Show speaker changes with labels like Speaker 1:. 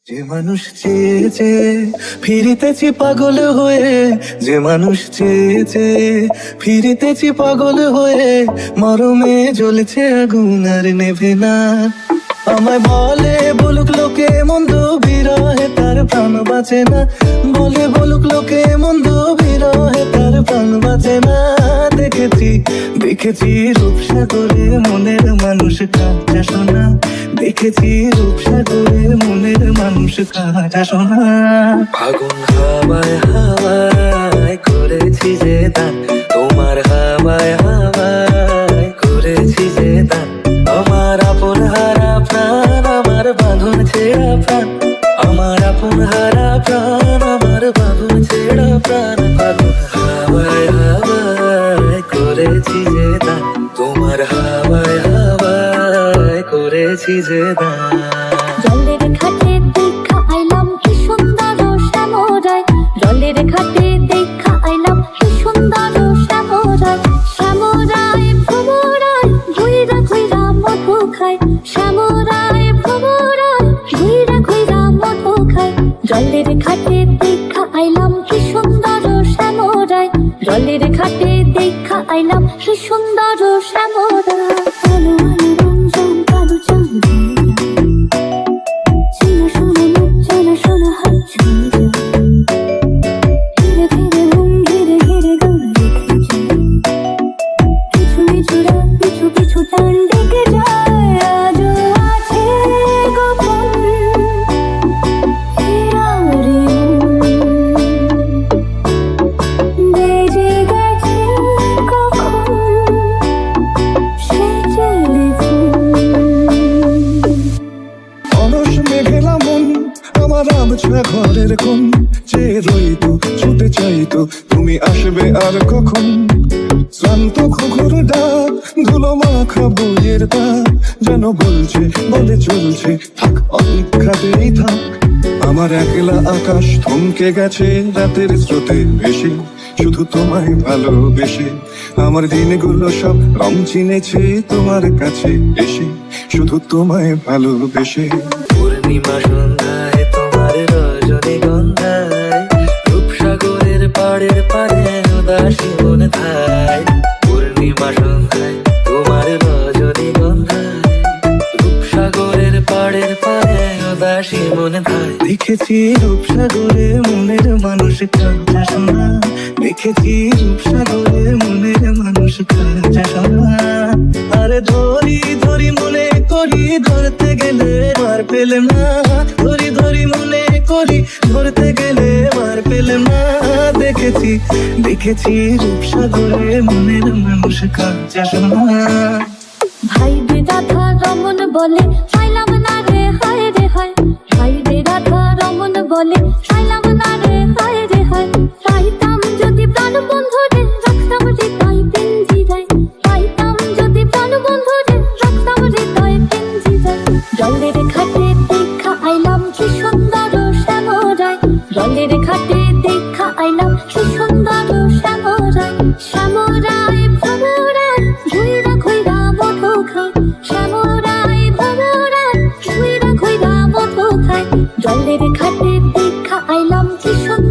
Speaker 1: যে মানুষ চেয়ে চেয়ে ফিরিতেছি পাগল হয়ে, যে মানুষ চেয়ে চেয়ে ফিরিতেছি পাগল হয়ে, মরমে জ্বলছে আগুন আর নেভে না। আমায় বলে বলুক লোকে মন্দ, বিরহে তার প্রাণ বাঁচে না। বলে বলুক লোকে মন্দ, বিরহে তার প্রাণ বাঁচে না। দেখেছি দেখেছি রূপসাগরে মনের মানুষ কাঁচা সোনা, দেখেছি রূপসাগরে মনের মানুষ কাঁচা সোনা।
Speaker 2: ফাগুন হাওয়ায় হাওয়ায় করেছি যে দান, তোমার হাওয়ায় হাওয়ায় করেছি যে দান। আমার আপন হারা প্রাণ, আমার বাঁধন ছেঁড়া প্রাণ, আমার আপন হারা প্রাণ, আমার বাঁধন ছেঁড়া প্রাণ। ফাগুন হাওয়ায় হাওয়ায় করেছি যে দান, তোমার হাওয়ায় হাওয়ায় করেছি যে দান।
Speaker 3: জলের ঘাটে দেখা আইলাম কি সুন্দর শ্যামরায়, জলের ঘাটে দেখা আইলাম কি সুন্দর শ্যামরায়। শ্যামরায় ভ্রমরায় ঘুইরা ঘুইরা মধু খায়, শ্যামরায় ভ্রমরায় ঘুইরা ঘুইরা মধু খায়। জলের ঘাটে দেখা আইলাম কি সুন্দর শ্যামরায়, জলের ঘাটে দেখা আইলাম কি সুন্দর শ্যামরায়। আলো আলো রঞ্জন কালো চাঁদ
Speaker 1: ঘরের কোন যে রইতো ছুটে চাইতো তুমি আসবে আর কখন। শ্রান্ত ঘুঘুর ডাক, ধুলো মাখা বইয়ের দাগ যেন বলছে বলে চলছে থাক অপেক্ষাতেই থাক। আমার একলা আকাশ থমকে গেছে রাতের স্রোতে বেশি, শুধু তোমায় ভালোবেসে। আমার দিনগুলো সব রং চিনেছে তোমার কাছে এসে, শুধু তোমায় ভালোবেসে।
Speaker 2: পূর্ণিমা সন্ধ্যায় তোমার রজনীগন্ধায়, রূপসাগরের পাড়ের পারে উদাসী মন ধায়। পূর্ণিমা সন্ধ্যায় তোমার রজনীগন্ধায়, রূপসাগরের পাড়ের পারে উদাসী মন ধায়।
Speaker 1: দেখেছি রূপসাগরে মনের মানুষ কাঁচা সোনা, দেখেছি রূপসাগরে মনের মানুষ কাঁচা সোনা। আরে ধরি ধরি মনে করি ধরতে গেলে মার পেলে না, ধরি ধরি মনে করি ধরতে গেলে মার পেলে না। দেখেছি দেখেছি রূপসাগরে মনের মানুষ কাঁচা সোনা।
Speaker 3: ভাই রাধা রমন বলে চাইলাম না রে হায় রে হায়, ভাই রাধা রমন বলে চাইলাম না রে হায় রে হায়। পাইতাম যদি প্রাণ বন্ধু রে রাখতাম হৃদয় পিঞ্জিরায়, পাইতাম যদি প্রাণ বন্ধু রে রাখতাম হৃদয় পিঞ্জিরায়। জলের ঘাটে দেখা আইলাম কি সুন্দর শ্যামরায়, জলের ঘাটে দেখা আইলাম কি সুন্দর শ্যামরায়। শ্যামরায় ভ্রমরায় ঘুইরা ঘুইরা মধু খায়, শ্যামরায় ভ্রমরায় ঘুইরা ঘুইরা মধু খায়। জলের ঘাটে দেখা আইলাম কি সুন্দর